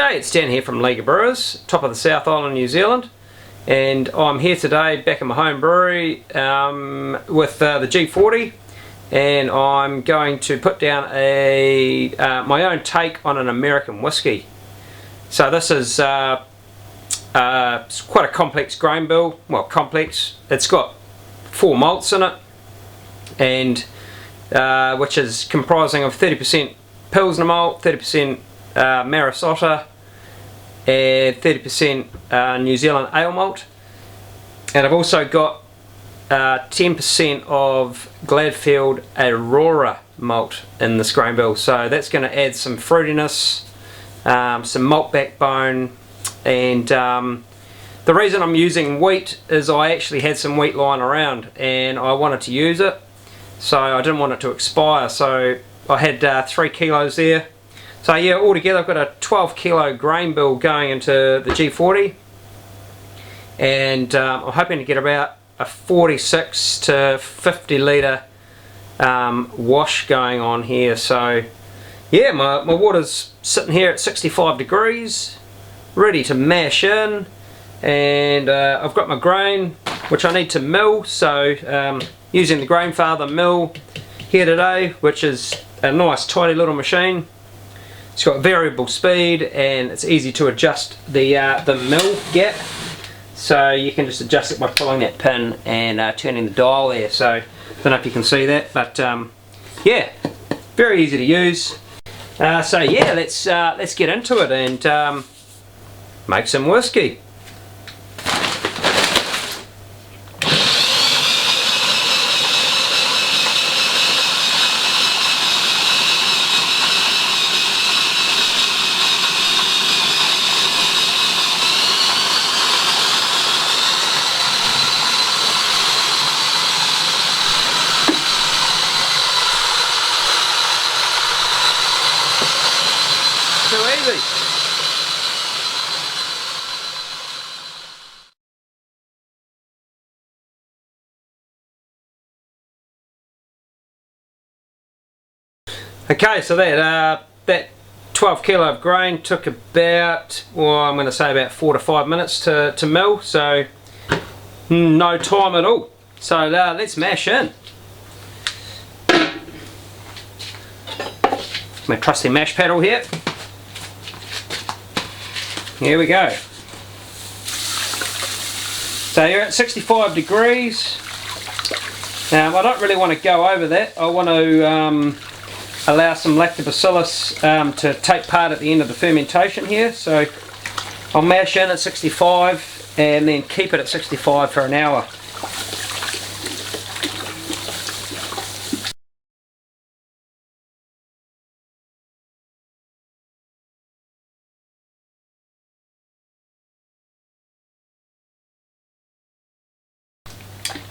G'day, it's Dan here from 𝗝𝗏𝗂𝗧𝗵𝗲 Brewers, top of the South Island, New Zealand, and I'm here today back in my home brewery with the G40, and I'm going to put down my own take on an American whiskey. So this is quite a complex grain bill. Well, complex. It's got 4 malts in it, and which is comprising of 30% Pilsner malt, 30% Maris Otter, and 30% New Zealand ale malt, and I've also got 10% of Gladfield Aurora malt in this grain bill, so that's going to add some fruitiness, some malt backbone, and the reason I'm using wheat is I actually had some wheat lying around and I wanted to use it, so I didn't want it to expire, so I had 3 kilos there. So yeah, altogether I've got a 12 kilo grain bill going into the G40, and I'm hoping to get about a 46 to 50 litre wash going on here. So yeah, my water's sitting here at 65 degrees, ready to mash in, and I've got my grain which I need to mill, so using the Grainfather mill here today, which is a nice tidy little machine. It's got variable speed and it's easy to adjust the mill gap, so you can just adjust it by pulling that pin and turning the dial there. So I don't know if you can see that, but yeah, very easy to use. So yeah, let's get into it and make some whiskey. Too easy. Okay, so that 12 kilo of grain took about, well, I'm going to say about 4 to 5 minutes to mill, so no time at all. So let's mash in. My trusty mash paddle here. Here we go. So you're at 65 degrees. Now I don't really want to go over that. I want to allow some 𝗝𝗏𝗃𝗧𝗵𝗲 to take part at the end of the fermentation here. So I'll mash in at 65 and then keep it at 65 for an hour.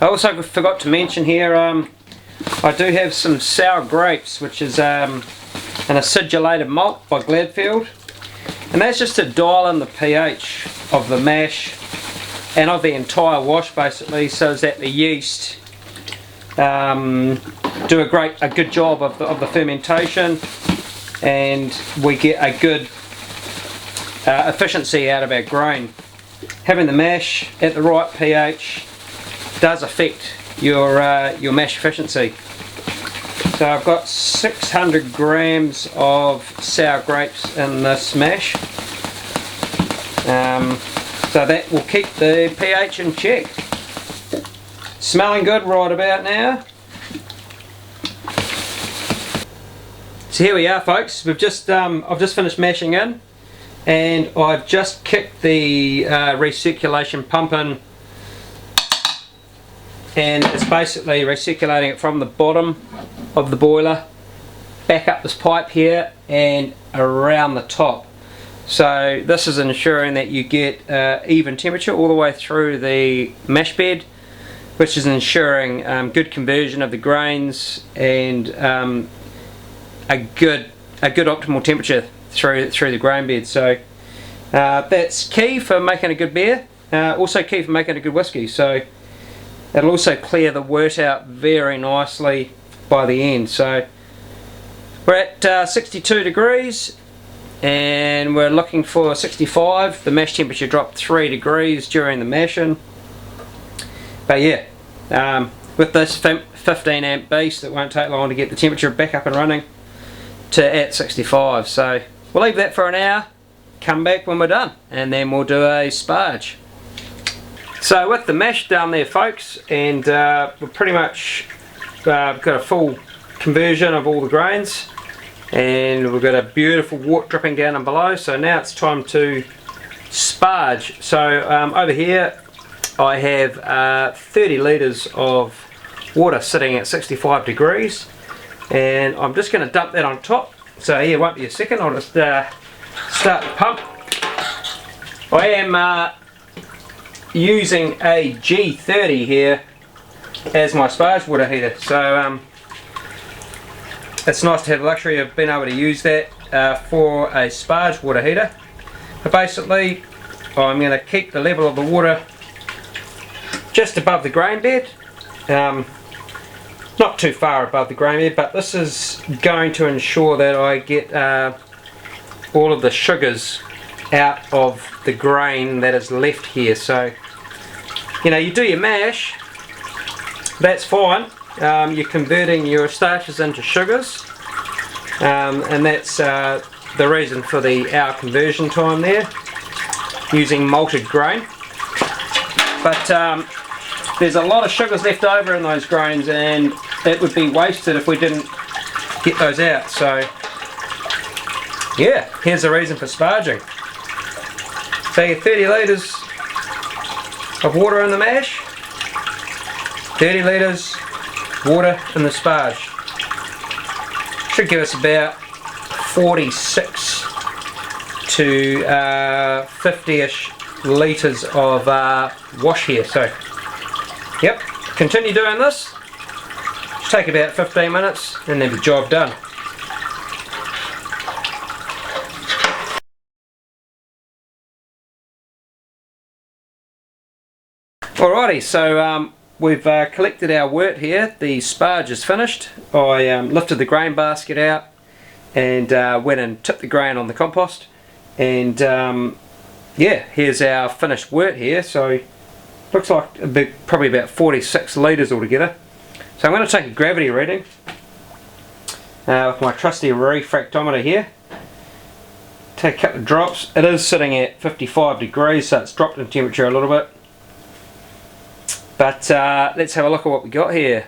I also forgot to mention here, I do have some sour grapes, which is an acidulated malt by Gladfield, and that's just to dial in the pH of the mash and of the entire wash, basically, so that the yeast do a good job of the fermentation, and we get a good efficiency out of our grain. Having the mash at the right pH does affect your mash efficiency. So I've got 600 grams of sour grapes in this mash, so that will keep the pH in check. Smelling good right about now. So here we are, folks. I've just finished mashing in, and I've just kicked the recirculation pump in, and it's basically recirculating it from the bottom of the boiler back up this pipe here and around the top. So this is ensuring that you get even temperature all the way through the mash bed, which is ensuring good conversion of the grains and a good optimal temperature through the grain bed. So that's key for making a good beer, also key for making a good whiskey. So it'll also clear the wort out very nicely by the end. So we're at 62 degrees, and we're looking for 65. The mash temperature dropped 3 degrees during the mashing. But yeah, with this 15 amp beast, it won't take long to get the temperature back up and running to at 65. So we'll leave that for an hour, come back when we're done, and then we'll do a sparge. So with the mash done there, folks, and we're pretty much got a full conversion of all the grains, and we've got a beautiful wort dripping down and below. So now it's time to sparge. So over here I have 30 litres of water sitting at 65 degrees, and I'm just going to dump that on top. So here, won't be a second, I'll just start the pump. I am using a G30 here as my sparge water heater, so it's nice to have the luxury of being able to use that for a sparge water heater. But basically I'm going to keep the level of the water just above the grain bed, not too far above the grain bed, but this is going to ensure that I get all of the sugars out of the grain that is left here. So you know, you do your mash, that's fine, you're converting your starches into sugars, and that's the reason for the hour conversion time there, using malted grain. But there's a lot of sugars left over in those grains, and it would be wasted if we didn't get those out. So yeah, here's the reason for sparging. So you get 30 litres of water in the mash, 30 litres water in the sparge. Should give us about 46 to 50-ish litres of wash here. So yep, continue doing this. Just take about 15 minutes and then the job done. Alrighty, so we've collected our wort here. The sparge is finished. I lifted the grain basket out and went and tipped the grain on the compost, and yeah, here's our finished wort here. So looks like probably about 46 litres altogether. So I'm going to take a gravity reading with my trusty refractometer here. Take a couple of drops. It is sitting at 55 degrees, so it's dropped in temperature a little bit. But let's have a look at what we got here.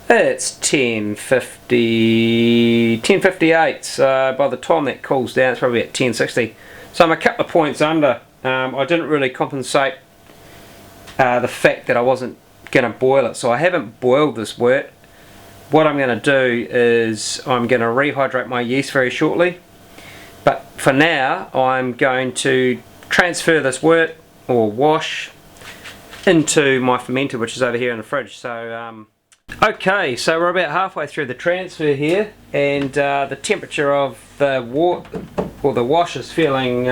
It's 10:58, so by the time that cools down it's probably at 10:60. So I'm a couple of points under. I didn't really compensate the fact that I wasn't going to boil it, so I haven't boiled this wort. What I'm going to do is I'm going to rehydrate my yeast very shortly. But for now, I'm going to transfer this wort, or wash, into my fermenter, which is over here in the fridge. So, okay, so we're about halfway through the transfer here, and the temperature of the wort, or the wash, is feeling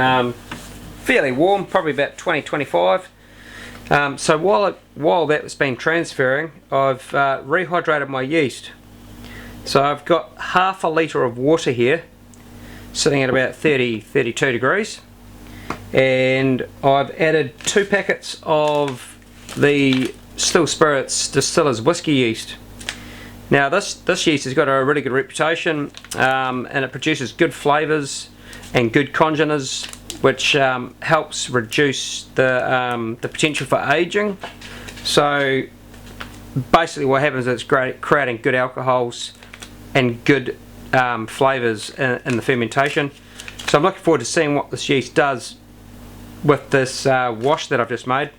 fairly warm, probably about 20-25. So while that was been transferring, I've rehydrated my yeast. So I've got half a litre of water here, sitting at about 30-32 degrees, and I've added 2 packets of the Still Spirits Distiller's whiskey yeast. Now this yeast has got a really good reputation, and it produces good flavours and good congeners, which helps reduce the potential for aging. So basically what happens is it's creating good alcohols and good flavours in the fermentation. So I'm looking forward to seeing what this yeast does with this wash that I've just made.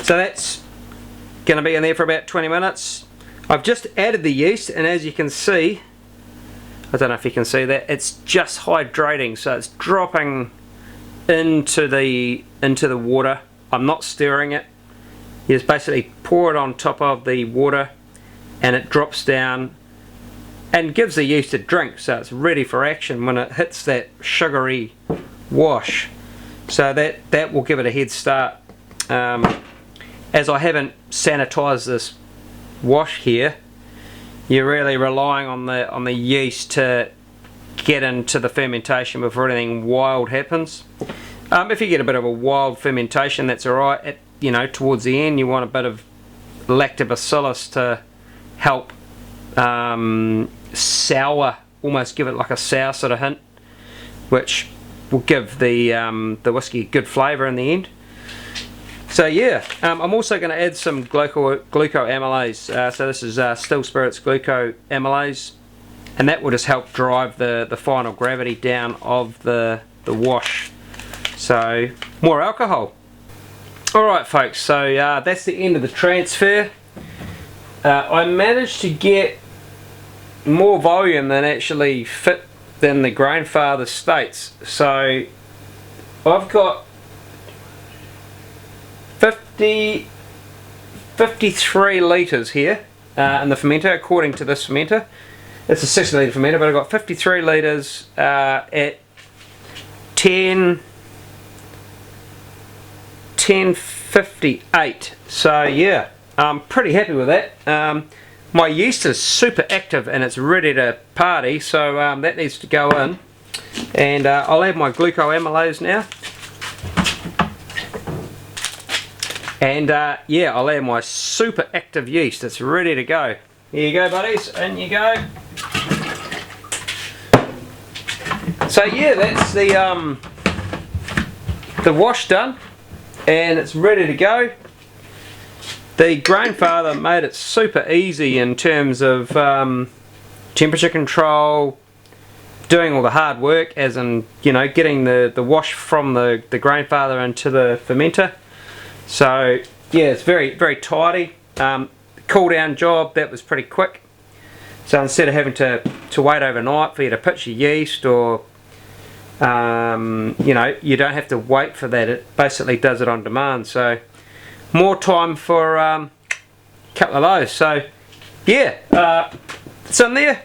So that's going to be in there for about 20 minutes. I've just added the yeast, and as you can see, I don't know if you can see that, it's just hydrating, so it's dropping into the water. I'm not stirring it. You just basically pour it on top of the water, and it drops down and gives the yeast a drink, so it's ready for action when it hits that sugary wash. So that will give it a head start. As I haven't sanitized this wash here, you're really relying on the yeast to get into the fermentation before anything wild happens. If you get a bit of a wild fermentation, that's alright. You know, towards the end you want a bit of 𝗝𝗲𝗄𝗃 to help sour, almost give it like a sour sort of hint, which will give the whiskey good flavour in the end. So yeah, I'm also going to add some glucoamylase. So this is still spirits glucoamylase, and that will just help drive the final gravity down of the wash. So more alcohol. Alright folks, so that's the end of the transfer. I managed to get more volume than actually fit than the Grainfather states. So I've got 53 litres here in the fermenter, according to this fermenter. It's a 60 litre fermenter, but I've got 53 litres at 1058. So yeah, I'm pretty happy with that. My yeast is super active and it's ready to party, so that needs to go in. And I'll add my glucoamylase now. And yeah, I'll add my super active yeast. It's ready to go. Here you go, buddies. In you go. So yeah, that's the wash done, and it's ready to go. The Grainfather made it super easy in terms of temperature control, doing all the hard work, as in, you know, getting the wash from the Grainfather into the fermenter. So yeah, it's very, very tidy. Cool down job, that was pretty quick. So instead of having to wait overnight for you to pitch your yeast, or you know, you don't have to wait for that. It basically does it on demand. So more time for a couple of those. So yeah, it's in there.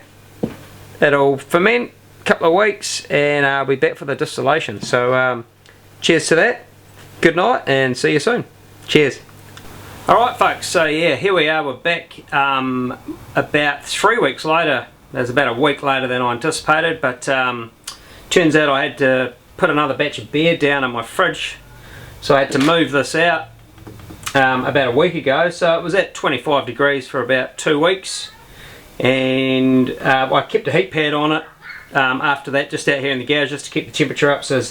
It'll ferment a couple of weeks, and I'll be back for the distillation. So cheers to that. Good night, and see you soon. Cheers. Alright folks, so yeah, here we are, we're back about 3 weeks later. That's about a week later than I anticipated, but turns out I had to put another batch of beer down in my fridge, so I had to move this out about a week ago. So it was at 25 degrees for about 2 weeks, and I kept a heat pad on it after that, just out here in the garage, just to keep the temperature up, so as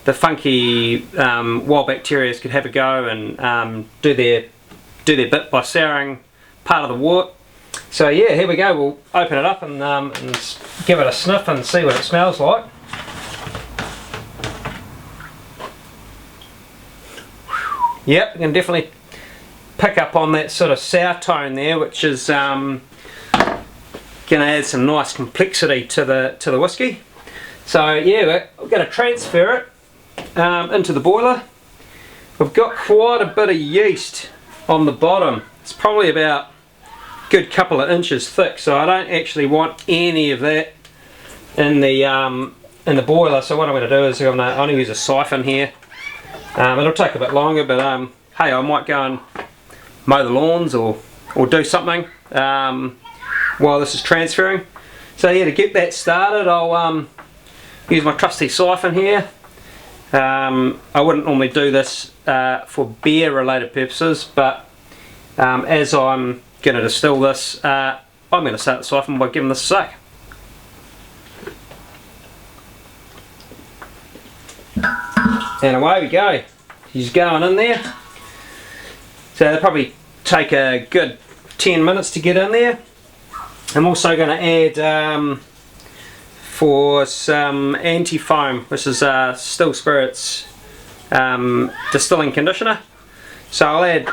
the funky wild bacteria could have a go and do their bit by souring part of the wort. So yeah, here we go. We'll open it up and give it a sniff and see what it smells like. Yep, you can definitely pick up on that sort of sour tone there, which is going to add some nice complexity to the whiskey. So yeah, we're going to transfer it into the boiler. We've got quite a bit of yeast on the bottom. It's probably about a good couple of inches thick, so I don't actually want any of that in the boiler. So what I'm going to do is I'm going to use a siphon here. It'll take a bit longer, but hey, I might go and mow the lawns or do something while this is transferring. So yeah, to get that started, I'll use my trusty siphon here. I wouldn't normally do this for beer related purposes, but as I'm going to distill this, I'm going to start the siphon by giving this a suck. And away we go. She's going in there. So they'll probably take a good 10 minutes to get in there. I'm also going to add for some anti-foam, which is still spirits distilling conditioner. So I'll add,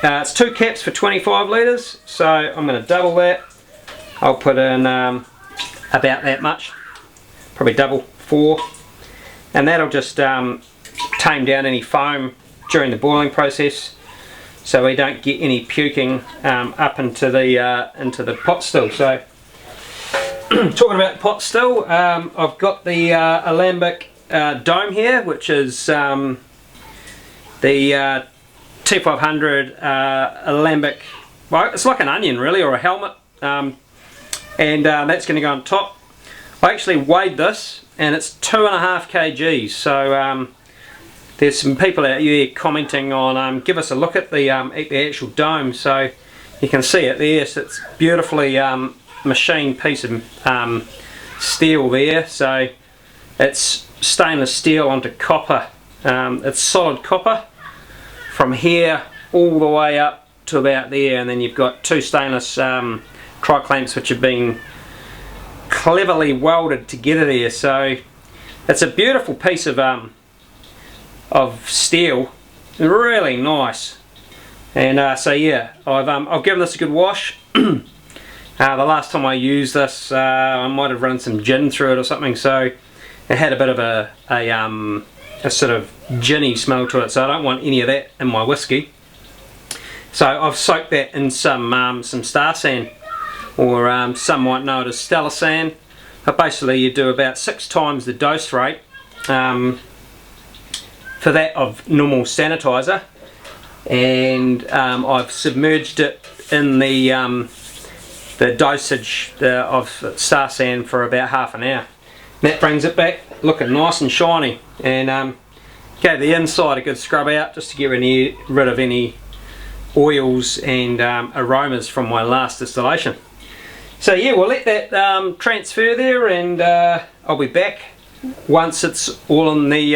it's 2 caps for 25 litres, so I'm going to double that. I'll put in about that much, probably double, 4, and that'll just tame down any foam during the boiling process, so we don't get any puking up into the pot still. So talking about pot still, I've got the Alembic Dome here, which is the 𝗝𝗵𝗃 𝗧𝗵𝗄𝗃 Alembic well, it's like an onion really, or a helmet, and that's going to go on top. I actually weighed this and it's 2.5 kg, so there's some people out there commenting on give us a look at the actual dome, so you can see it there. So it's beautifully machined piece of steel there, so it's stainless steel onto copper. It's solid copper from here all the way up to about there, and then you've got two stainless tri-clamps which have been cleverly welded together there. So it's a beautiful piece of steel, really nice. And so yeah, I've given this a good wash. The last time I used this, I might have run some gin through it or something, so it had a bit of a sort of ginny smell to it, so I don't want any of that in my whiskey. So I've soaked that in some star sand, or some might know it as stellar sand. But basically you do about 6 times the dose rate for that of normal sanitizer, and I've submerged it in the dosage of star sand for about half an hour. And that brings it back looking nice and shiny, and gave the inside a good scrub out just to get rid of any oils and aromas from my last distillation. So yeah, we'll let that transfer there, and I'll be back once it's all in the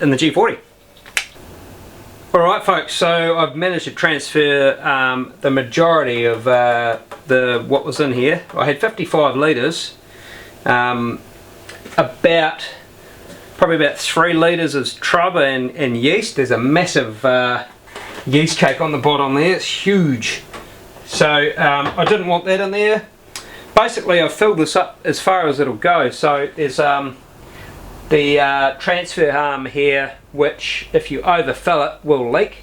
G40. Alright folks, so I've managed to transfer the majority of what was in here. I had 55 litres, probably about 3 litres of trub and yeast. There's a massive yeast cake on the bottom there, it's huge. So I didn't want that in there. Basically I've filled this up as far as it'll go. So there's the transfer arm here, which if you overfill it will leak.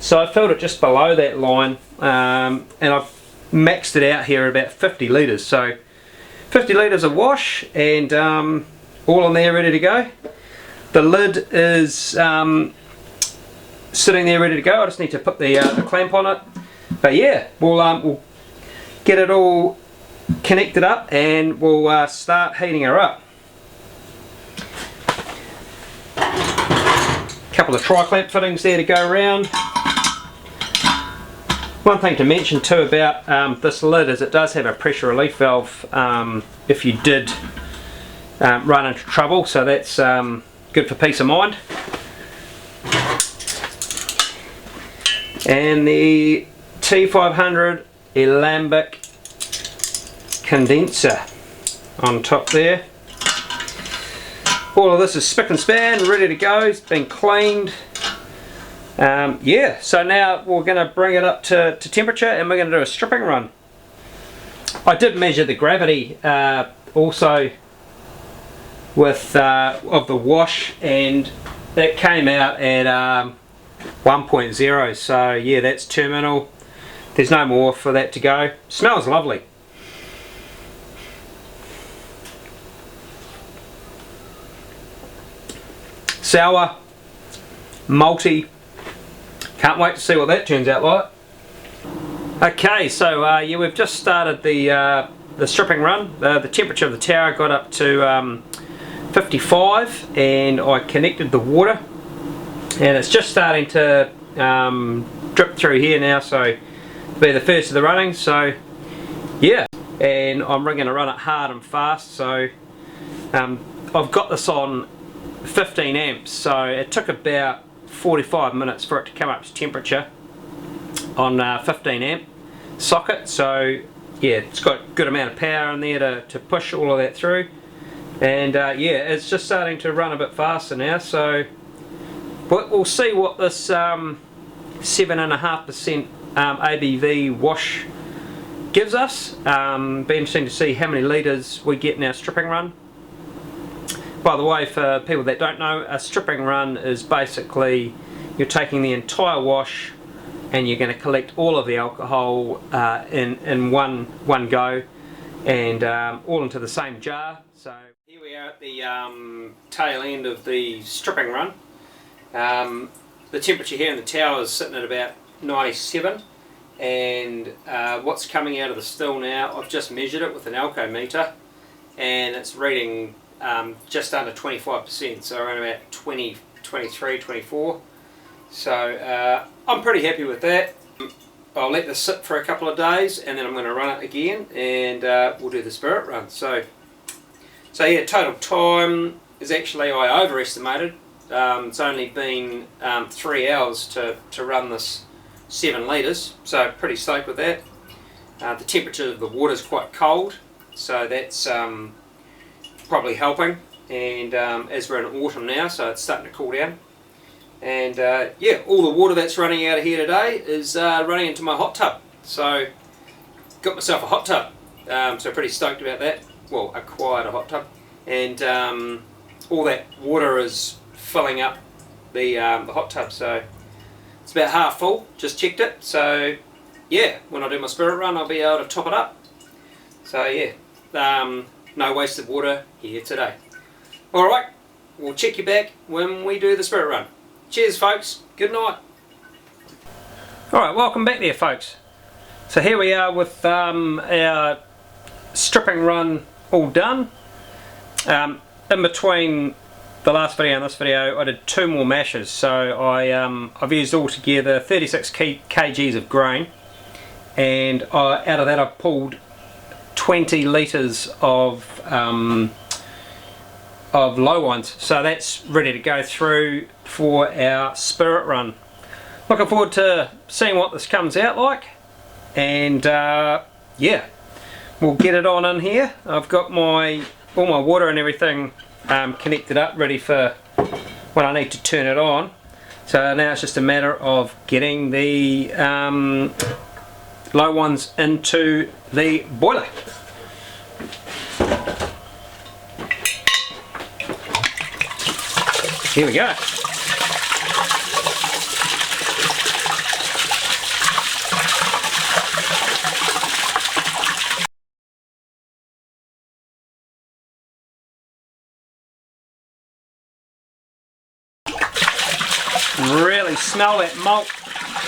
So I filled it just below that line, and I've maxed it out here at about 50 litres. So 50 litres of wash, and all in there ready to go. The lid is sitting there ready to go. I just need to put the clamp on it. But yeah, we'll get it all connected up, and we'll start heating her up. Couple of tri-clamp fittings there to go around. One thing to mention too about this lid is it does have a pressure relief valve if you did run into trouble, so that's good for peace of mind. And the 𝗵𝗿ci𝗱𝗂𝗰𝗁 Alembic condenser on top there. All of this is spick and span, ready to go. It's been cleaned. Yeah, so now we're going to bring it up to temperature, and we're going to do a stripping run. I did measure the gravity also with of the wash, and that came out at 1.0, so yeah, that's terminal. There's no more for that to go. Smells lovely. Sour, malty. Can't wait to see what that turns out like. Okay, so yeah, we've just started the stripping run. The temperature of the tower got up to 55, and I connected the water, and it's just starting to drip through here now, so it'll be the first of the running. So yeah, and I'm going to run it hard and fast. So I've got this on 15 amps, so it took about 45 minutes for it to come up to temperature on 15 amp socket. So yeah, it's got a good amount of power in there to push all of that through, and yeah, it's just starting to run a bit faster now. So we'll see what this 7.5% ABV wash gives us. Be interesting to see how many litres we get in our stripping run. By the way, for people that don't know, a stripping run is basically you're taking the entire wash and you're going to collect all of the alcohol in one go, and all into the same jar. So here we are at the tail end of the stripping run. The temperature here in the tower is sitting at about 97, and what's coming out of the still now, I've just measured it with an alcometer, and it's reading just under 25%, so around about 20, 23, 24. So I'm pretty happy with that. I'll let this sit for a couple of days, and then I'm going to run it again, and we'll do the spirit run. So yeah, total time is actually, I overestimated. It's only been 3 hours to run this 7 litres, so pretty stoked with that. The temperature of the water is quite cold, so that's probably helping. And as we're in autumn now, so it's starting to cool down. And yeah, all the water that's running out of here today is running into my hot tub. So got myself a hot tub, so pretty stoked about that. Well, acquired a hot tub, and all that water is filling up the hot tub. So it's about half full. Just checked it. So yeah, when I do my spirit run, I'll be able to top it up. So yeah, no wasted water here today. All right, we'll check you back when we do the spirit run. Cheers, folks. Good night. Alright, welcome back there, folks. So here we are with our stripping run all done. In between the last video and this video, I did 2 more mashes. So I've used altogether 36 kgs of grain, and out of that I've pulled 20 litres of low ones, so that's ready to go through for our spirit run. Looking forward to seeing what this comes out like, and yeah, we'll get it on in here. I've got all my water and everything connected up, ready for when I need to turn it on. So now it's just a matter of getting the low ones into the boiler. Here we go. Really smell that malt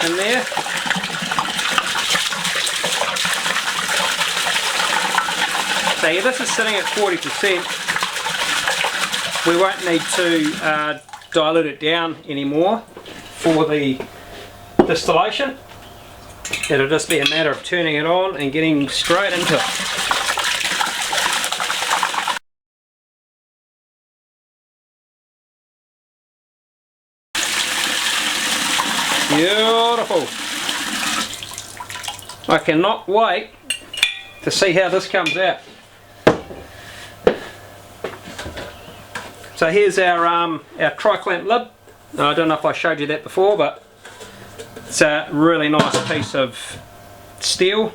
in there. So yeah, this is sitting at 40%. We won't need to dilute it down anymore for the distillation. It'll just be a matter of turning it on and getting straight into it. Beautiful. I cannot wait to see how this comes out. So here's our tri-clamp lid. I don't know if I showed you that before, but it's a really nice piece of steel.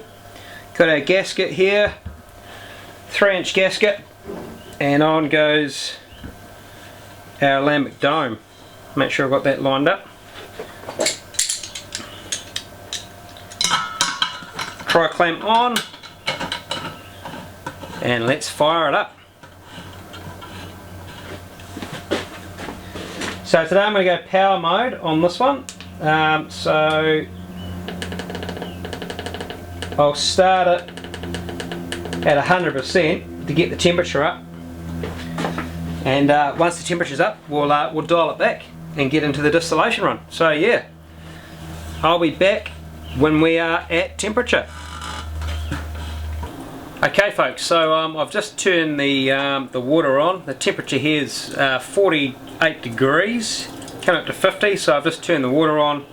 Got our gasket here, 3-inch gasket, and on goes our Alembic Dome. Make sure I've got that lined up. Tri-clamp on, and let's fire it up. So today I'm going to go power mode on this one. So I'll start it at 100% to get the temperature up, and once the temperature's up, we'll dial it back and get into the distillation run. So yeah, I'll be back when we are at temperature. Okay folks, so I've just turned the water on. The temperature here is 48 degrees, coming up to 50, so I've just turned the water on,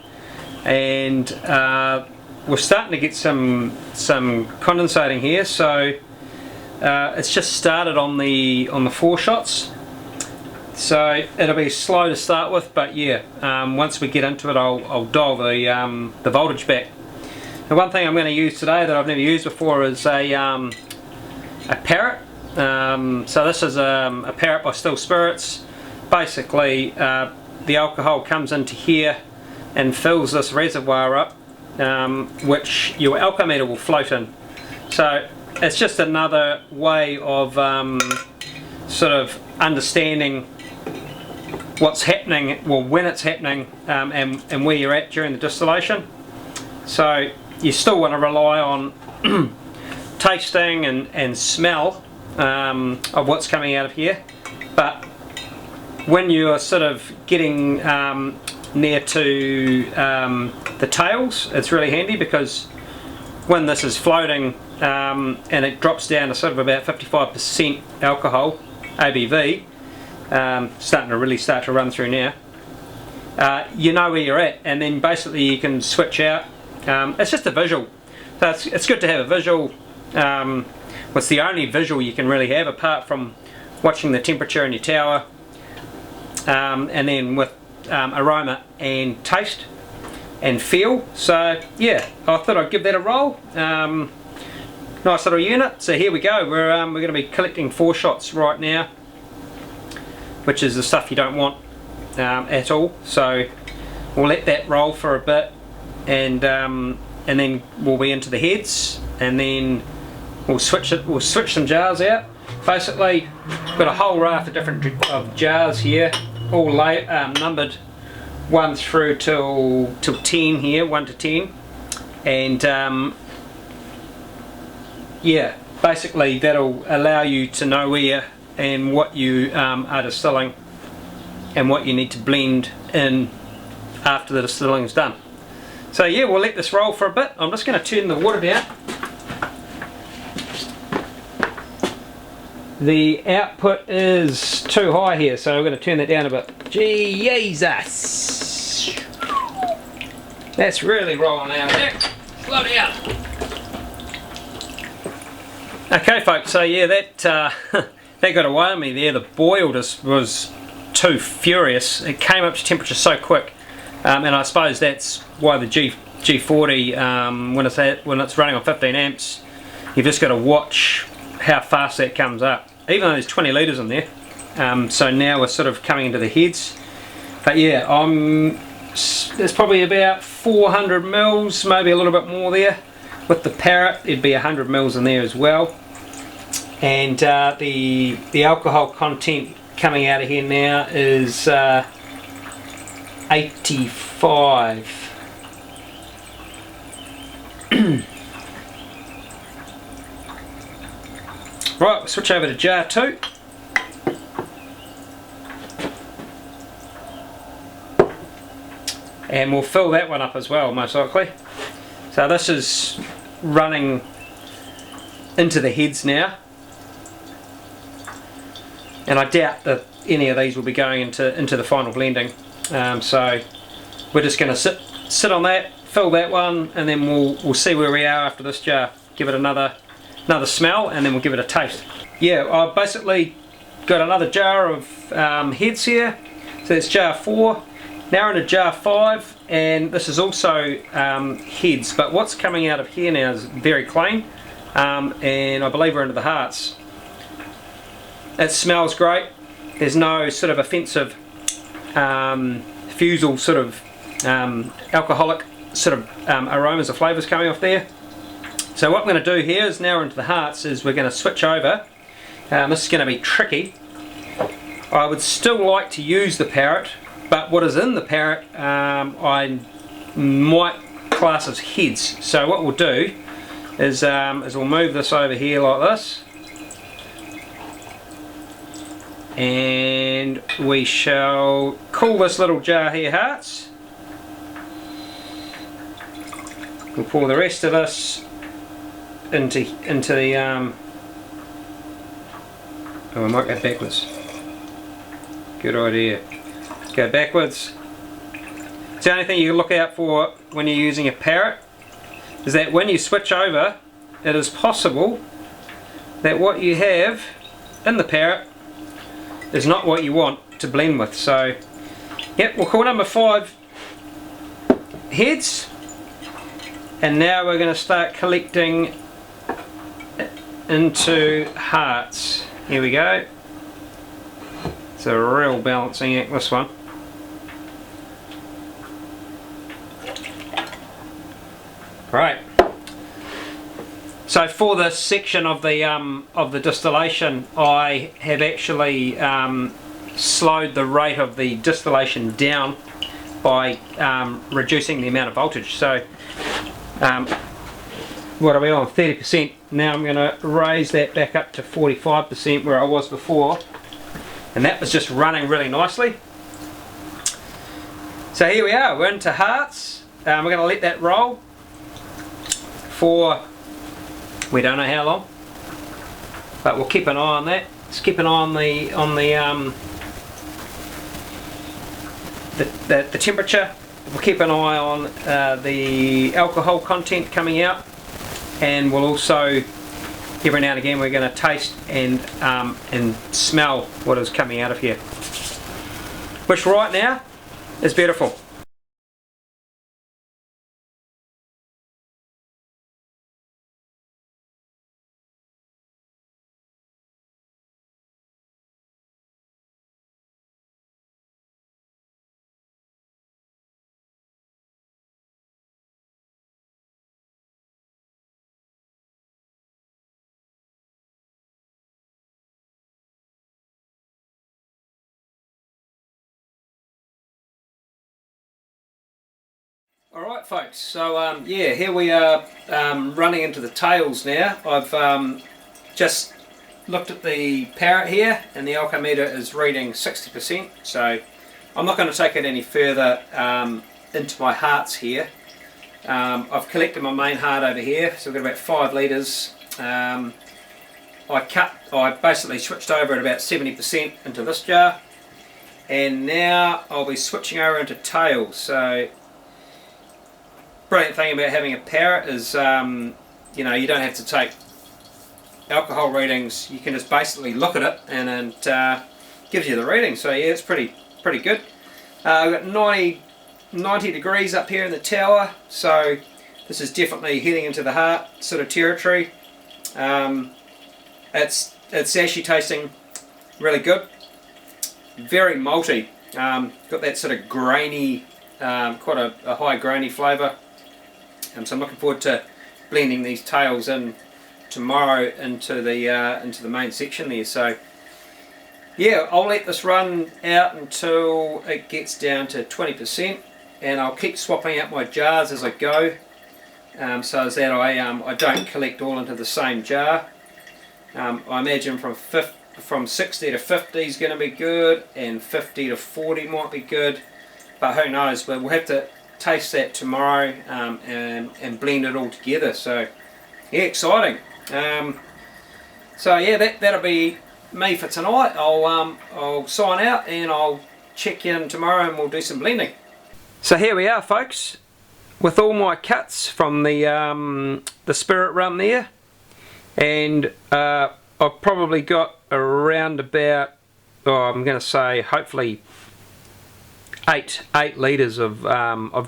and we're starting to get some condensating here. So it's just started on the 4 shots, so it'll be slow to start with, but yeah, once we get into it, I'll dial the voltage back. The one thing I'm going to use today that I've never used before is a parrot. So this is a parrot by Still Spirits. Basically, the alcohol comes into here and fills this reservoir up, which your alcometer will float in. So it's just another way of sort of understanding what's happening, well, when it's happening, and where you're at during the distillation. So you still want to rely on tasting and smell of what's coming out of here, but when you're sort of getting near to the tails, it's really handy, because when this is floating and it drops down to sort of about 55% alcohol, ABV, starting to really start to run through now, you know where you're at, and then basically you can switch out. It's just a visual, so it's good to have a visual. It's the only visual you can really have apart from watching the temperature in your tower, and then with aroma and taste and feel. So yeah, I thought I'd give that a roll. Nice little unit. So here we go. We're going to be collecting 4 shots right now, which is the stuff you don't want at all. So we'll let that roll for a bit, and then we'll be into the heads, and then we'll switch some jars out. Basically, got a whole raft of different jars here, all numbered 1 through till 10 here, 1 to 10, and yeah, basically that'll allow you to know where and what you are distilling and what you need to blend in after the distilling is done. So yeah, we'll let this roll for a bit. I'm just going to turn the water down. The output is too high here, so I'm going to turn that down a bit. Jesus! That's really rolling out there. Slow down. Okay folks, so yeah, that that got away with me there. The boil just was too furious. It came up to temperature so quick, and I suppose that's why the G40, when it's running on 15 amps, you've just got to watch how fast that comes up, even though there's 20 litres in there. So now we're sort of coming into the heads, but yeah, there's probably about 400 mils, maybe a little bit more there. With the parrot, it'd be 100 mils in there as well, and the alcohol content coming out of here now is 85. Right, we'll switch over to jar 2. And we'll fill that one up as well, most likely. So this is running into the heads now. And I doubt that any of these will be going into the final blending. So we're just going to sit on that, fill that one, and then we'll see where we are after this jar. Give it another smell, and then we'll give it a taste. Yeah, I've basically got another jar of heads here. So that's jar 4. Now we're into jar 5, and this is also heads, but what's coming out of here now is very clean, and I believe we're into the hearts. It smells great. There's no sort of offensive fusel sort of alcoholic sort of aromas or flavours coming off there. So what I'm going to do here is, now we're into the hearts, is we're going to switch over. This is going to be tricky. I would still like to use the parrot, but what is in the parrot I might class as heads. So what we'll do is we'll move this over here like this, and we shall call this little jar here hearts. We'll pour the rest of this into the oh, I might go backwards. Good idea. Go backwards. It's the only thing you can look out for when you're using a parrot, is that when you switch over, it is possible that what you have in the parrot is not what you want to blend with. So yep, we'll call number 5 heads, and now we're going to start collecting into hearts. Here we go. It's a real balancing act, this one. Right. So for this section of the distillation, I have actually slowed the rate of the distillation down by reducing the amount of voltage. So what are we on, 30%. Now I'm going to raise that back up to 45% where I was before, and that was just running really nicely. So here we are, we're into hearts. We're going to let that roll for, we don't know how long, but we'll keep an eye on that. Let's keep an eye on the temperature. We'll keep an eye on the alcohol content coming out, and we'll also, every now and again, we're going to taste and smell what is coming out of here, which right now is beautiful. Alright folks, so yeah, here we are running into the tails now. I've just looked at the parrot here, and the alcometer is reading 60%, so I'm not going to take it any further into my hearts here. I've collected my main heart over here, so we've got about 5 litres. I basically switched over at about 70% into this jar, and now I'll be switching over into tails. So brilliant thing about having a parrot is, you know, you don't have to take alcohol readings. You can just basically look at it, and it gives you the reading. So yeah, it's pretty good. We've got 90 degrees up here in the tower, so this is definitely heading into the heart sort of territory. It's actually tasting really good. Very malty. Got that sort of grainy, quite a high grainy flavour. So I'm looking forward to blending these tails in tomorrow into the main section there. So yeah, I'll let this run out until it gets down to 20%, and I'll keep swapping out my jars as I go, so as that I don't collect all into the same jar. I imagine from 60 to 50 is going to be good, and 50 to 40 might be good, but who knows. But we'll have to taste that tomorrow and blend it all together. So yeah, exciting. So yeah, that'll be me for tonight. I'll sign out, and I'll check in tomorrow, and we'll do some blending. So here we are folks, with all my cuts from the spirit run there, and I've probably got around about, I'm going to say hopefully 8 litres of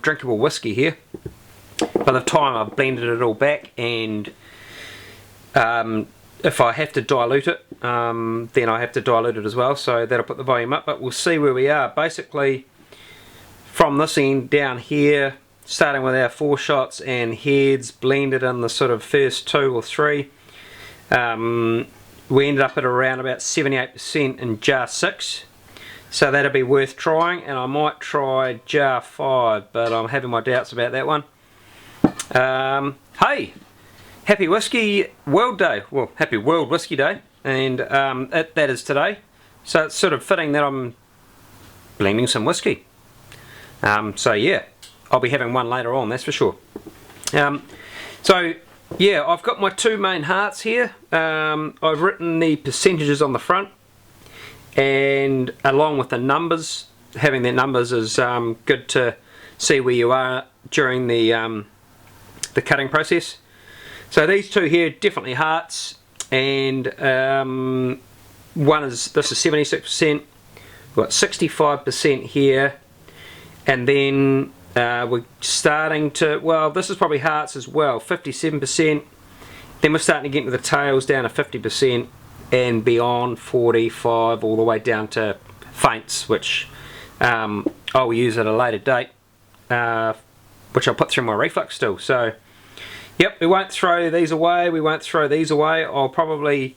drinkable whiskey here by the time I've blended it all back. And if I have to dilute it, then I have to dilute it as well, so that'll put the volume up. But we'll see where we are. Basically from this end down here, starting with our 4 shots and heads blended in the sort of first 2 or 3, we ended up at around about 78% in jar 6. So that'll be worth trying, and I might try jar 5, but I'm having my doubts about that one. Hey, happy Whiskey World Day, well, happy World Whiskey Day, and that is today. So it's sort of fitting that I'm blending some whiskey. So yeah, I'll be having one later on, that's for sure. So yeah, I've got my 2 main hearts here. I've written the percentages on the front, and along with the numbers. Having the numbers is good to see where you are during the cutting process. So these 2 here, definitely hearts, and this is 76%, we've got 65% here, and then we're starting to, well, this is probably hearts as well, 57%, then we're starting to get into the tails down to 50%, and beyond 45, all the way down to faints, which I'll use at a later date, which I'll put through my reflux still. So yep, we won't throw these away, I'll probably,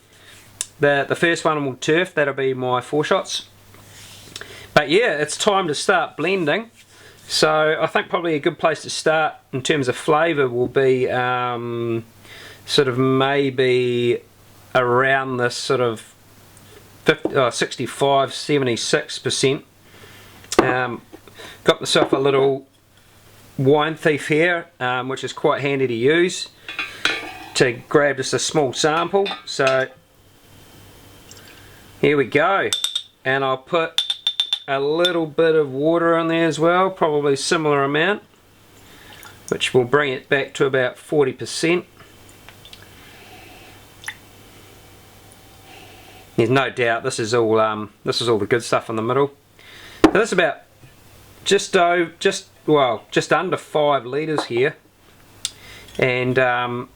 the first one will turf, that'll be my 4 shots. But yeah, it's time to start blending. So I think probably a good place to start in terms of flavour will be sort of maybe around this sort of 65-76%. Got myself a little wine thief here, which is quite handy to use to grab just a small sample. So here we go, and I'll put a little bit of water in there as well, probably similar amount, which will bring it back to about 40%. There's no doubt this is all the good stuff in the middle. So that's about just under 5 litres here, and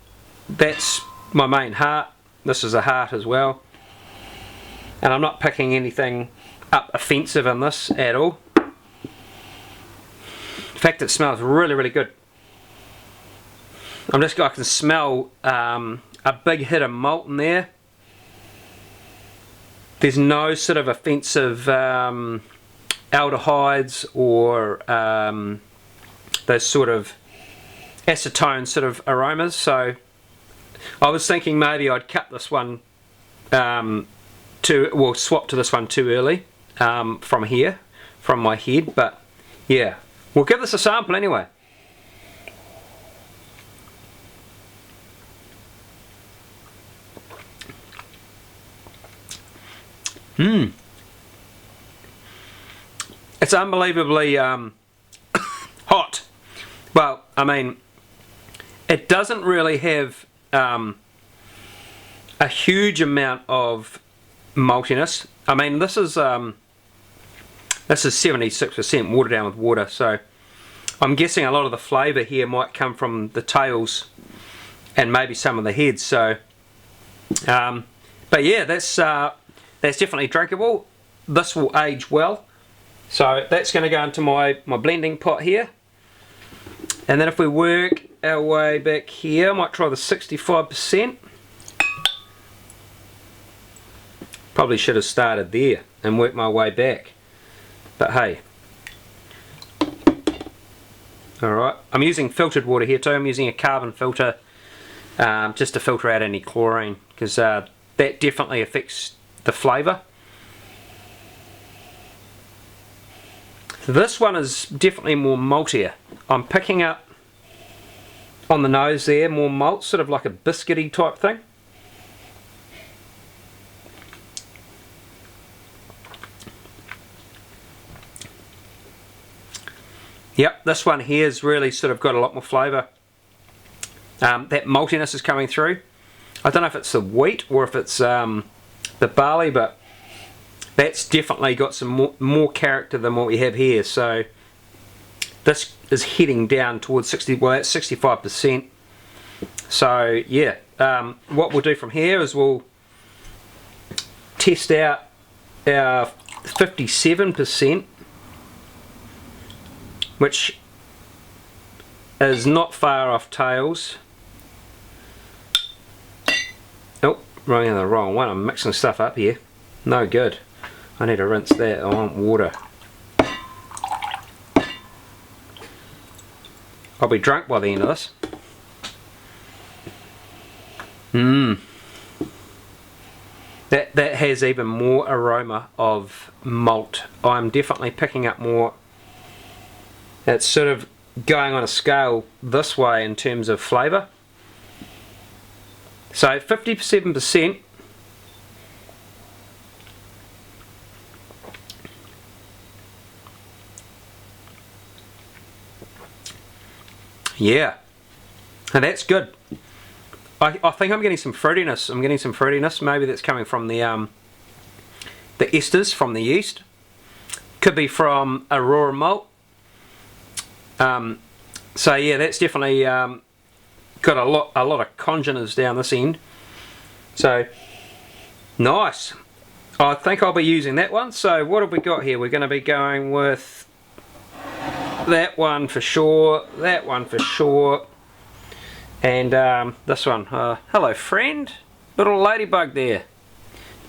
that's my main heart. This is a heart as well, and I'm not picking anything up offensive in this at all. In fact, it smells really, really good. I can smell a big hit of malt in there. There's no sort of offensive aldehydes or those sort of acetone sort of aromas. So I was thinking maybe I'd cut this one swap to this one too early from here, from my head, but yeah, we'll give this a sample anyway. It's unbelievably hot. Well, I mean, it doesn't really have a huge amount of maltiness. I mean, this is 76% watered down with water, so I'm guessing a lot of the flavour here might come from the tails and maybe some of the heads. So, but yeah, that's definitely drinkable. This will age well. So that's going to go into my blending pot here. And then if we work our way back here, I might try the 65%. Probably should have started there and worked my way back. But hey. Alright, I'm using filtered water here too. I'm using a carbon filter just to filter out any chlorine, because that definitely affects the flavour. This one is definitely more maltier. I'm picking up on the nose there more malt, sort of like a biscuity type thing. Yep, this one here has really sort of got a lot more flavour. That maltiness is coming through. I don't know if it's the wheat or if it's the barley, but that's definitely got some more character than what we have here. So this is heading down towards 65%. So yeah, what we'll do from here is we'll test out our 57%, which is not far off tails. Oh, running the wrong one. I'm mixing stuff up here. No good. I need to rinse that. I want water. I'll be drunk by the end of this. That has even more aroma of malt. I'm definitely picking up more. It's sort of going on a scale this way in terms of flavour. So 57%. Yeah, and that's good. I think I'm getting some fruitiness. Maybe that's coming from the esters from the yeast. Could be from Aurora malt. So yeah, that's definitely got a lot of congeners down this end. So nice. I think I'll be using that one. So what have we got here? We're going to be going with that one for sure, that one for sure, and this one. Hello friend, little ladybug there.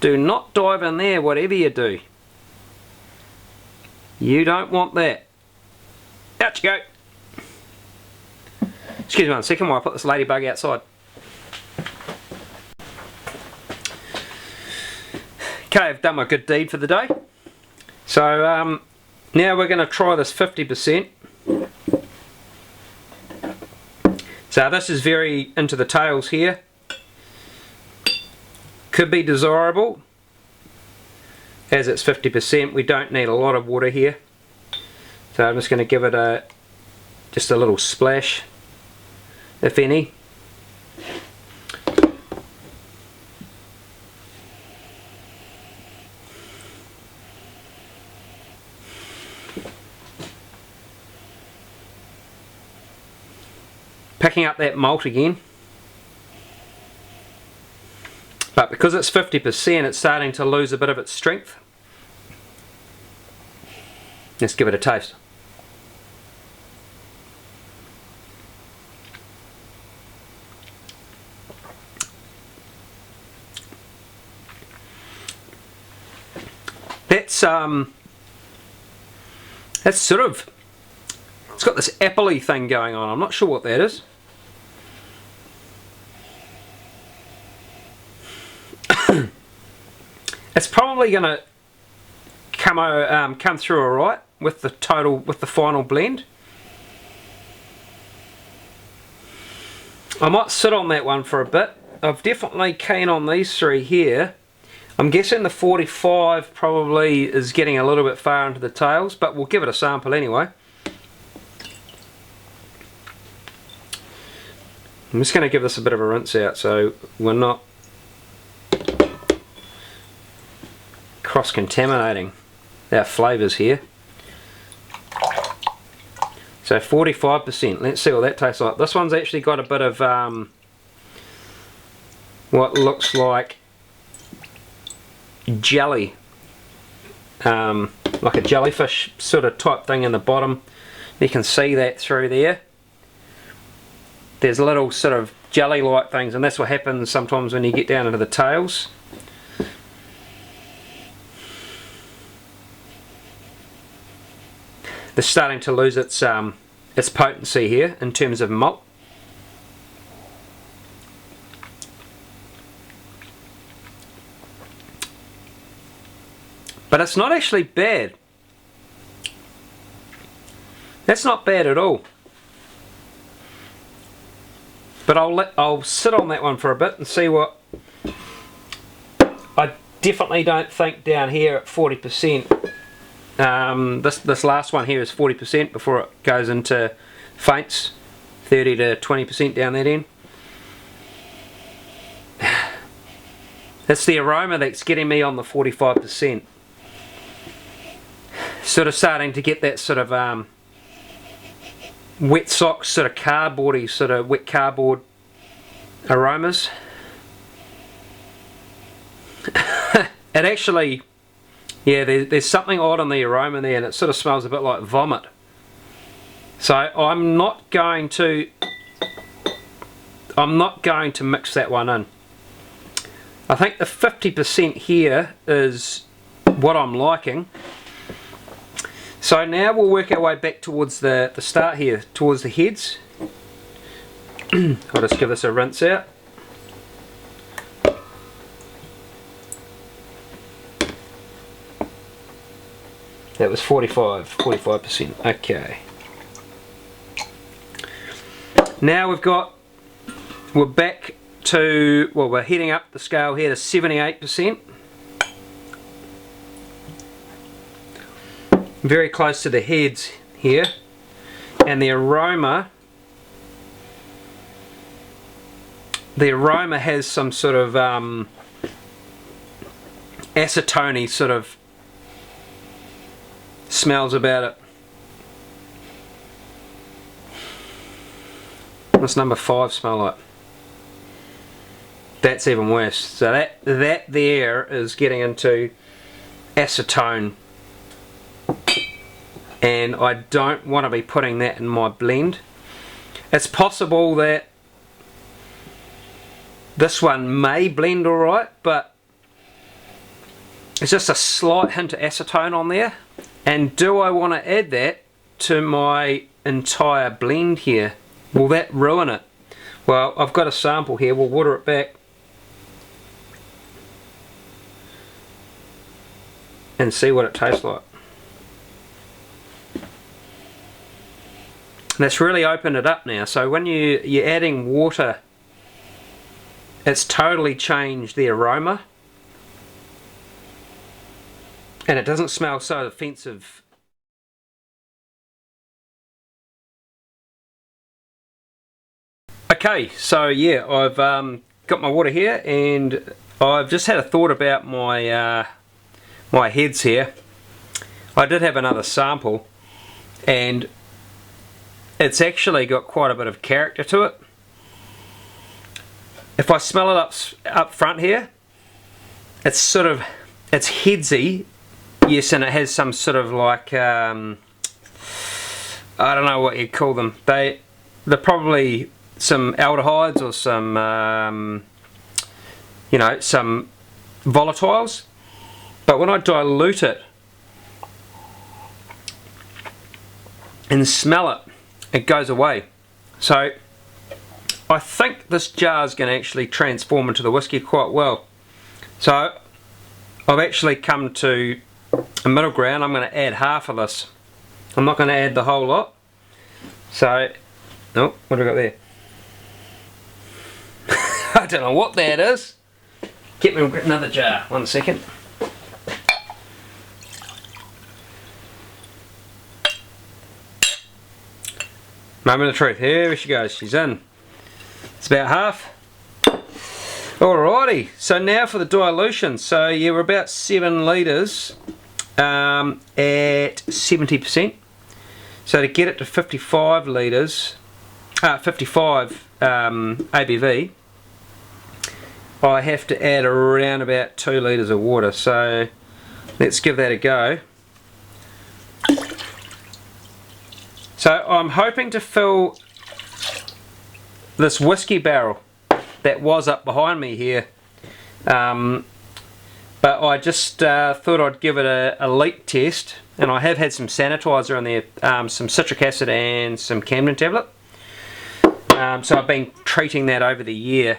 Do not dive in there, whatever you do. You don't want that. Out you go. Excuse me one second while I put this ladybug outside. Okay, I've done my good deed for the day. So now we're going to try this 50%. So this is very into the tails here. Could be desirable. As it's 50%, we don't need a lot of water here. So I'm just going to give it just a little splash, if any. Picking up that malt again. But because it's 50%, it's starting to lose a bit of its strength. Let's give it a taste. That's sort of, it's got this 𝗝𝗄𝗂𝗧𝗵𝗂𝗂𝗂𝗂 thing going on. I'm not sure what that is. It's probably going to come through alright with the final blend. I might sit on that one for a bit. I'm definitely keen on these three here. I'm guessing the 45 probably is getting a little bit far into the tails, but we'll give it a sample anyway. I'm just going to give this a bit of a rinse out so we're not cross-contaminating our flavours here. So 45%, let's see what that tastes like. This one's actually got a bit of what looks like jelly, like a jellyfish sort of type thing in the bottom. You can see that through there. There's little sort of jelly like things, and that's what happens sometimes when you get down into the tails. They're starting to lose its potency here in terms of malt. But it's not actually bad. That's not bad at all. But I'll sit on that one for a bit and see what. I definitely don't think down here at 40%. This last one here is 40% before it goes into faints, 30 to 20% down that end. It's the aroma that's getting me on the 45%. Sort of starting to get that sort of wet socks, sort of cardboardy, sort of wet cardboard aromas. It actually, yeah, there's something odd in the aroma there, and it sort of smells a bit like vomit. So I'm not going to mix that one in. I think the 50% here is what I'm liking. So now we'll work our way back towards the start here, towards the heads. I'll just give this a rinse out. That was 45%. Okay. Now we're back to, well, we're heading up the scale here to 78%. Very close to the heads here, and the aroma has some sort of acetone-y sort of smells about it. What's number 5 smell like? That's even worse. So that there is getting into acetone, and I don't want to be putting that in my blend. It's possible that this one may blend alright, but it's just a slight hint of acetone on there. And do I want to add that to my entire blend here? Will that ruin it? Well, I've got a sample here. We'll water it back. and see what it tastes like. And that's really opened it up now. So when you're adding water, it's totally changed the aroma. And it doesn't smell so offensive. Okay, so yeah, I've got my water here, and I've just had a thought about my my heads here. I did have another sample, and it's actually got quite a bit of character to it. If I smell it up front here, it's sort of, it's headsy, yes, and it has some sort of like I don't know what you'd call them. They're probably some aldehydes or some you know, some volatiles. But when I dilute it and smell it, it goes away. So I think this jar is going to actually transform into the whiskey quite well. So I've actually come to a middle ground. I'm going to add half of this. I'm not going to add the whole lot. So, oh, what have I got there? I don't know what that is. Get me another jar. 1 second. Moment of truth. Here she goes. She's in. It's about half. Alrighty. So now for the dilution. So yeah, we're about 7 litres at 70%. So to get it to 55 litres, 55 ABV, I have to add around about 2 litres of water. So let's give that a go. So I'm hoping to fill this whiskey barrel that was up behind me here, but I just thought I'd give it a leak test, and I have had some sanitizer in there, some citric acid and some Camden tablet. So I've been treating that over the year,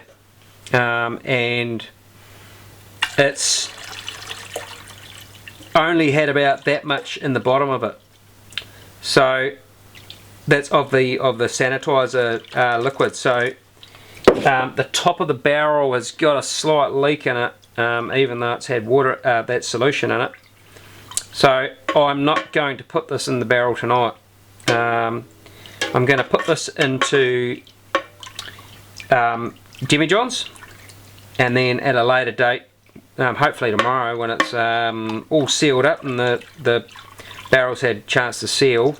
and it's only had about that much in the bottom of it. So that's of the sanitizer liquid. So the top of the barrel has got a slight leak in it, even though it's had water, that solution in it. So I'm not going to put this in the barrel tonight. I'm going to put this into demijohns, and then at a later date, hopefully tomorrow, when it's all sealed up and the barrel's had a chance to seal,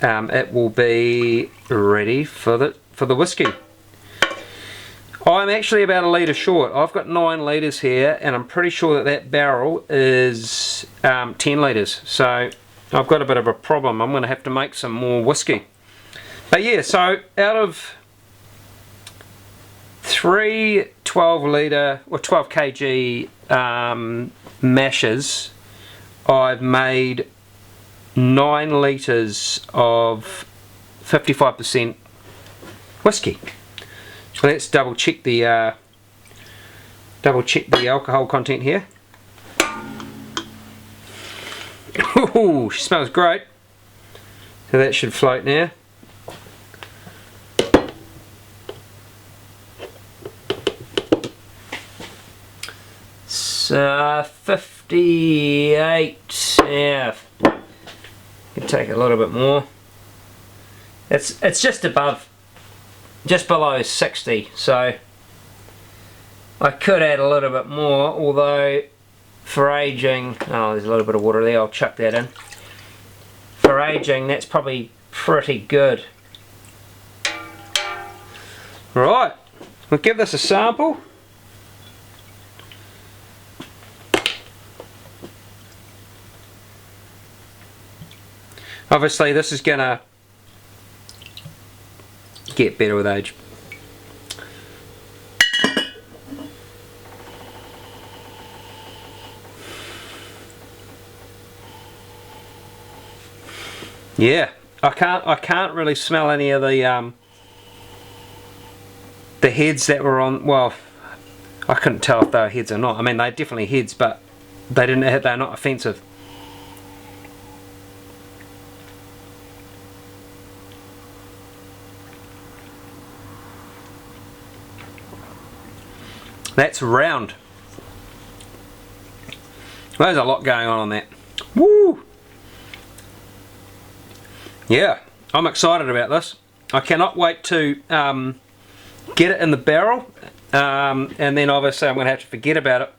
it will be ready for the whiskey. I'm actually about a litre short. I've got 9 litres here, and I'm pretty sure that barrel is 10 litres. So I've got a bit of a problem. I'm going to have to make some more whiskey. But yeah, so out of 3 12 litre or 12 kg mashes, I've made 9 litres of 55% whiskey. So let's double check the alcohol content here. Ooh, she smells great. So that should float now. So 58. Yeah. Can take a little bit more. It's just above, just below 60, so I could add a little bit more, although for aging, oh, there's a little bit of water there, I'll chuck that in. For aging, that's probably pretty good. Right, we'll give this a sample. Obviously this is going to get better with age. Yeah, I can't really smell any of the heads that were on. Well, I couldn't tell if they were heads or not. I mean, they're definitely heads, but they're not offensive. That's round. Well, there's a lot going on that. Woo! Yeah, I'm excited about this. I cannot wait to get it in the barrel, and then obviously I'm going to have to forget about it.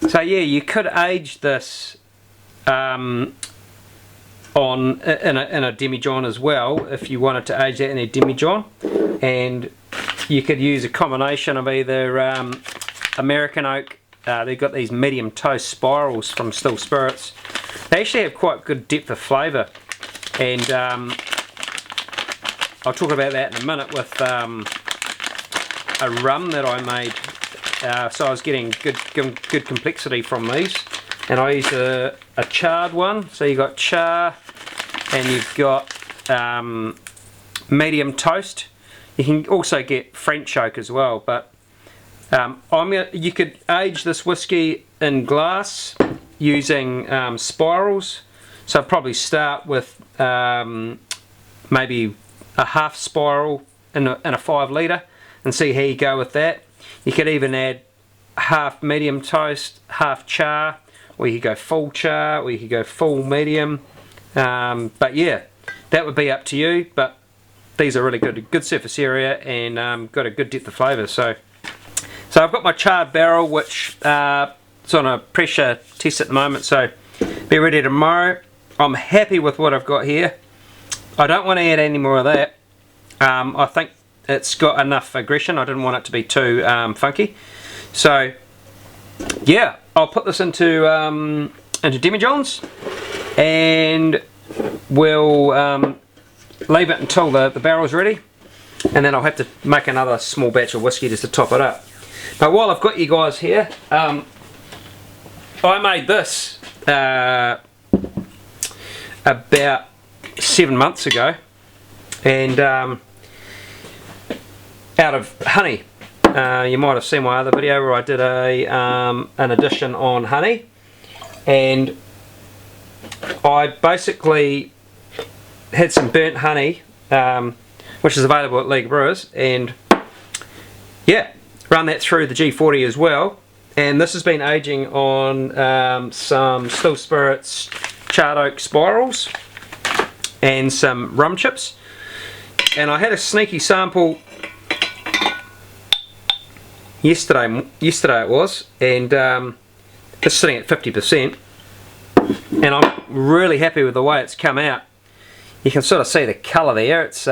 So yeah, you could age this in a demijohn as well, if you wanted to age that in a demijohn, and you could use a combination of either American oak. They've got these medium toast spirals from Still Spirits. They actually have quite good depth of flavour, and I'll talk about that in a minute with a rum that I made. So I was getting good complexity from these, and I used a charred one. So you got char, and you've got medium toast. You can also get French oak as well, but you could age this whiskey in glass using spirals. So I'd probably start with maybe a half spiral in a 5 litre and see how you go with that. You could even add half medium toast, half char, or you could go full char, or you could go full medium. But yeah, that would be up to you. But these are really good surface area, and got a good depth of flavour. So I've got my charred barrel, which it's on a pressure test at the moment, so be ready tomorrow. I'm happy with what I've got here. I don't want to add any more of that. I think it's got enough aggression. I didn't want it to be too funky. So yeah, I'll put this into demijohns, and we'll leave it until the barrel's ready, and then I'll have to make another small batch of whiskey just to top it up. But while I've got you guys here, I made this about 7 months ago, and out of honey. You might have seen my other video where I did an edition on honey, and I basically had some burnt honey, which is available at League of Brewers, and yeah, run that through the G40 as well. And this has been aging on some Still Spirits charred oak spirals and some rum chips. And I had a sneaky sample yesterday it was, and it's sitting at 50%, and I'm really happy with the way it's come out. You can sort of see the colour there. It's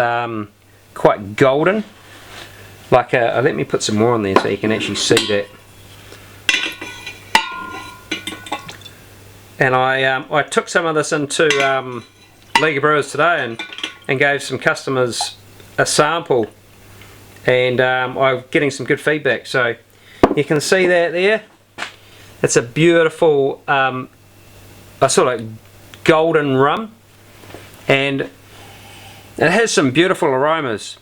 quite golden. Like let me put some more on there so you can actually see that. And I took some of this into League of Brewers today and gave some customers a sample, and I'm getting some good feedback. So you can see that there. It's a beautiful a sort of golden rum, and it has some beautiful aromas.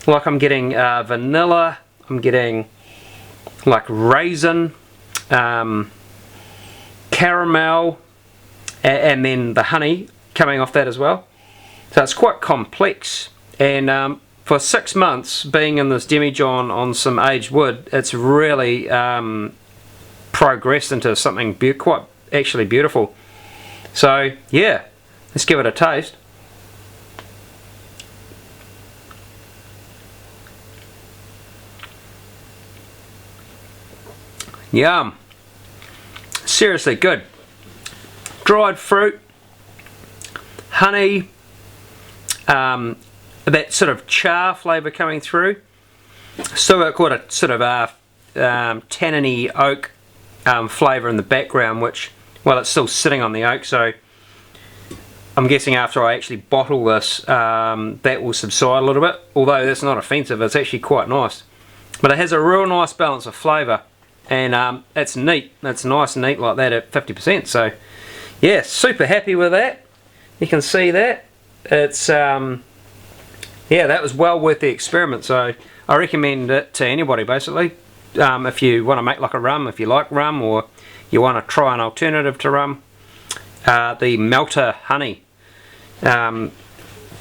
Like I'm getting vanilla, I'm getting like raisin, caramel, and then the honey coming off that as well. So it's quite complex, and for 6 months being in this demijohn on some aged wood, it's really progressed into something quite actually beautiful. So yeah, let's give it a taste. Yum. Seriously good. Dried fruit, honey, that sort of char flavour coming through. Still got quite a sort of tanniny oak flavour in the background, which, well, it's still sitting on the oak, so I'm guessing after I actually bottle this, that will subside a little bit. Although that's not offensive, it's actually quite nice. But it has a real nice balance of flavour. And it's neat, it's nice and neat like that at 50%. So yeah, super happy with that. You can see that it's yeah, that was well worth the experiment. So I recommend it to anybody basically. if you want to make like a rum, if you like rum, or you want to try an alternative to rum. The Melter honey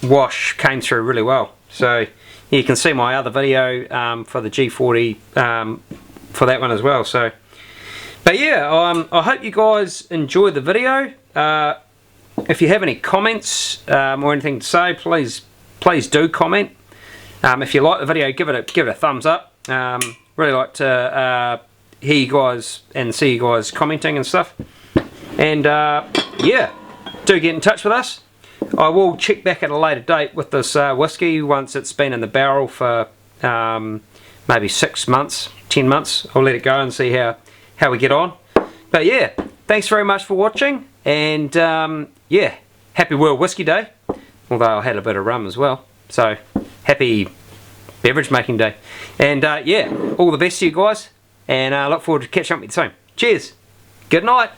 wash came through really well. So you can see my other video for the G40 for that one as well. So, but yeah, I hope you guys enjoyed the video. If you have any comments or anything to say, please do comment. If you like the video, give it a thumbs up. Really like to hear you guys and see you guys commenting and stuff. And yeah, do get in touch with us. I will check back at a later date with this whiskey once it's been in the barrel for maybe 6 months, 10 months. I'll let it go and see how we get on. But yeah, thanks very much for watching, and yeah, happy World Whiskey Day, although I had a bit of rum as well, so happy beverage making day. And yeah, all the best to you guys, and I look forward to catching up with you soon. Cheers, good night.